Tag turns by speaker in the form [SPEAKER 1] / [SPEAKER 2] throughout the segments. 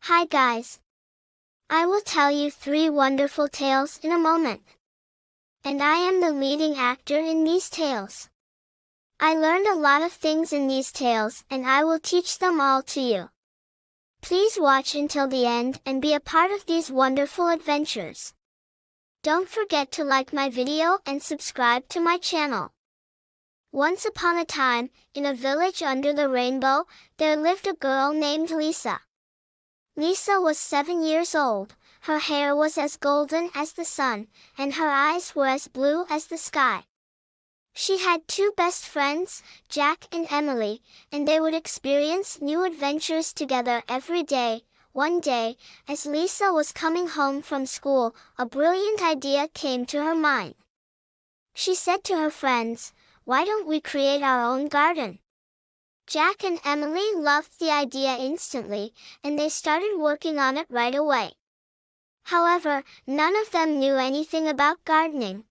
[SPEAKER 1] Hi guys. I will tell you 3 wonderful tales in a moment. And I am the leading actor in these tales. I learned a lot of things in these tales and I will teach them all to you. Please watch until the end and be a part of these wonderful adventures. Don't forget to like my video and subscribe to my channel. Once upon a time, in a village under the rainbow, there lived a girl named Lisa. Lisa was 7 years old, her hair was as golden as the sun, and her eyes were as blue as the sky. She had 2 best friends, Jack and Emily, and they would experience new adventures together every day. One day, as Lisa was coming home from school, a brilliant idea came to her mind. She said to her friends, "Why don't we create our own garden?" Jack and Emily loved the idea instantly, and they started working on it right away. However, none of them knew anything about gardening.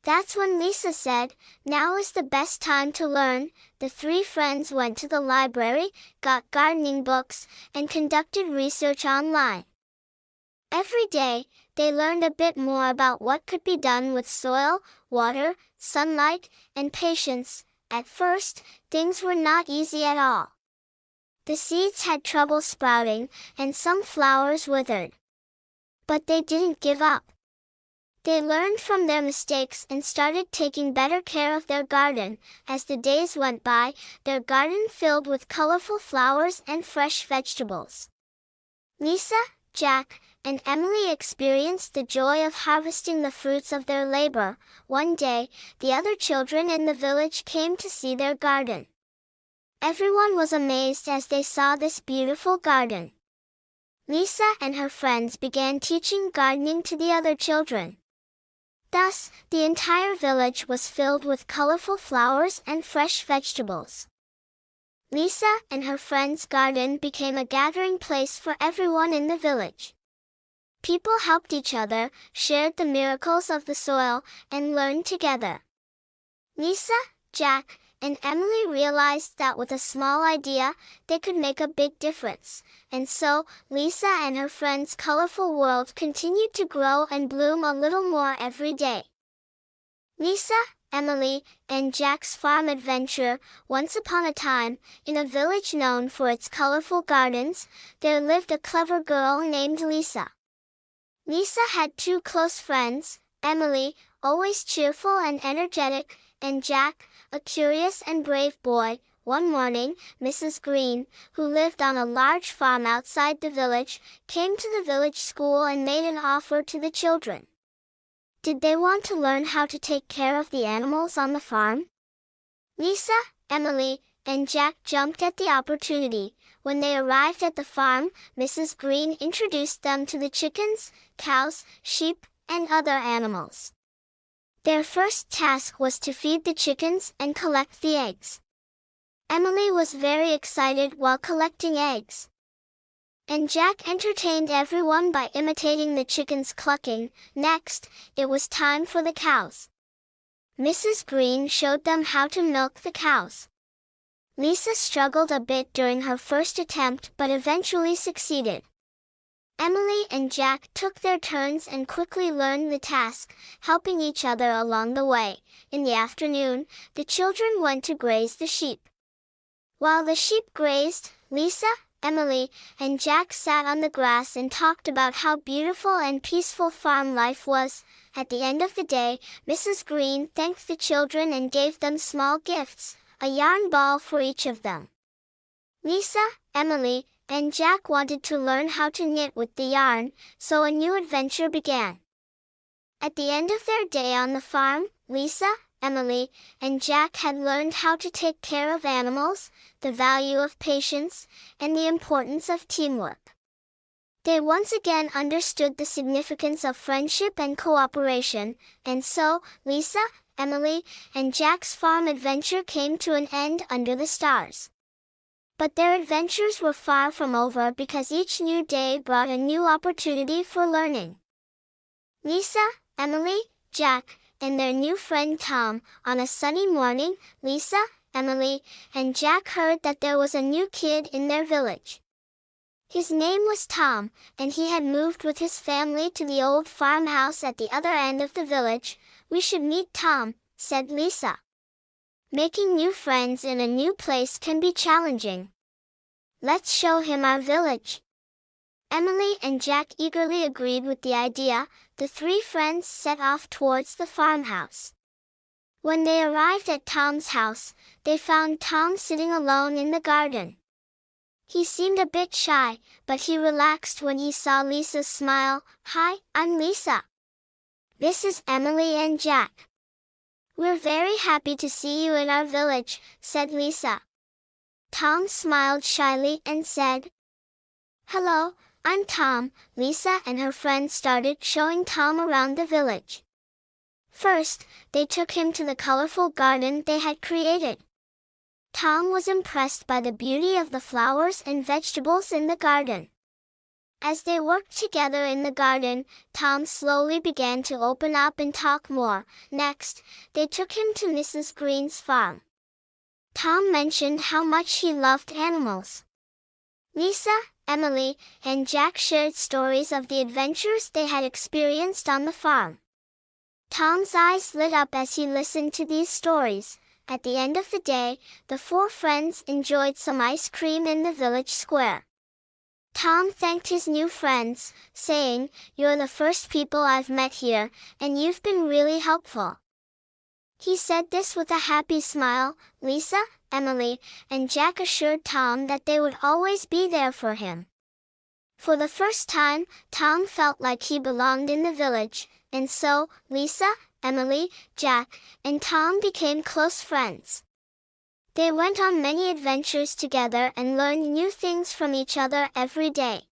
[SPEAKER 1] That's when Lisa said, "Now is the best time to learn." The 3 friends went to the library, got gardening books, and conducted research online. Every day, they learned a bit more about what could be done with soil, water, sunlight, and patience. At first, things were not easy at all. The seeds had trouble sprouting, and some flowers withered. But they didn't give up. They learned from their mistakes and started taking better care of their garden. As the days went by, their garden filled with colorful flowers and fresh vegetables. Lisa, Jack, and Emily experienced the joy of harvesting the fruits of their labor. One day, the other children in the village came to see their garden. Everyone was amazed as they saw this beautiful garden. Lisa and her friends began teaching gardening to the other children. Thus, the entire village was filled with colorful flowers and fresh vegetables. Lisa and her friends' garden became a gathering place for everyone in the village. People helped each other, shared the miracles of the soil, and learned together. Lisa, Jack, and Emily realized that with a small idea, they could make a big difference. And so, Lisa and her friends' colorful world continued to grow and bloom a little more every day. Lisa, Emily, and Jack's farm adventure. Once upon a time, in a village known for its colorful gardens, there lived a clever girl named Lisa. Lisa had 2 close friends, Emily, always cheerful and energetic, and Jack, a curious and brave boy. One morning, Mrs. Green, who lived on a large farm outside the village, came to the village school and made an offer to the children. Did they want to learn how to take care of the animals on the farm? Lisa, Emily, and Jack jumped at the opportunity. When they arrived at the farm, Mrs. Green introduced them to the chickens, cows, sheep, and other animals. Their first task was to feed the chickens and collect the eggs. Emily was very excited while collecting eggs. And Jack entertained everyone by imitating the chickens clucking. Next, it was time for the cows. Mrs. Green showed them how to milk the cows. Lisa struggled a bit during her first attempt but eventually succeeded. Emily and Jack took their turns and quickly learned the task, helping each other along the way. In the afternoon, the children went to graze the sheep. While the sheep grazed, Lisa, Emily, and Jack sat on the grass and talked about how beautiful and peaceful farm life was. At the end of the day, Mrs. Green thanked the children and gave them small gifts, a yarn ball for each of them. Lisa, Emily, and Jack wanted to learn how to knit with the yarn, so a new adventure began. At the end of their day on the farm, Lisa, Emily, and Jack had learned how to take care of animals, the value of patience, and the importance of teamwork. They once again understood the significance of friendship and cooperation, and so, Lisa, Emily, and Jack's farm adventure came to an end under the stars. But their adventures were far from over because each new day brought a new opportunity for learning. Lisa, Emily, Jack, and their new friend Tom. On a sunny morning, Lisa, Emily, and Jack heard that there was a new kid in their village. His name was Tom, and he had moved with his family to the old farmhouse at the other end of the village. "We should meet Tom," said Lisa. "Making new friends in a new place can be challenging. Let's show him our village." Emily and Jack eagerly agreed with the idea. The three friends set off towards the farmhouse. When they arrived at Tom's house, they found Tom sitting alone in the garden. He seemed a bit shy, but he relaxed when he saw Lisa smile. "Hi, I'm Lisa. This is Emily and Jack. We're very happy to see you in our village," said Lisa. Tom smiled shyly and said, "Hello, I'm Tom." Lisa and her friend started showing Tom around the village. First, they took him to the colorful garden they had created. Tom was impressed by the beauty of the flowers and vegetables in the garden. As they worked together in the garden, Tom slowly began to open up and talk more. Next, they took him to Mrs. Green's farm. Tom mentioned how much he loved animals. Lisa, Emily, and Jack shared stories of the adventures they had experienced on the farm. Tom's eyes lit up as he listened to these stories. At the end of the day, the four friends enjoyed some ice cream in the village square. Tom thanked his new friends, saying, "You're the first people I've met here, and you've been really helpful." He said this with a happy smile. Lisa, Emily, and Jack assured Tom that they would always be there for him. For the first time, Tom felt like he belonged in the village, and so, Lisa, Emily, Jack, and Tom became close friends. They went on many adventures together and learned new things from each other every day.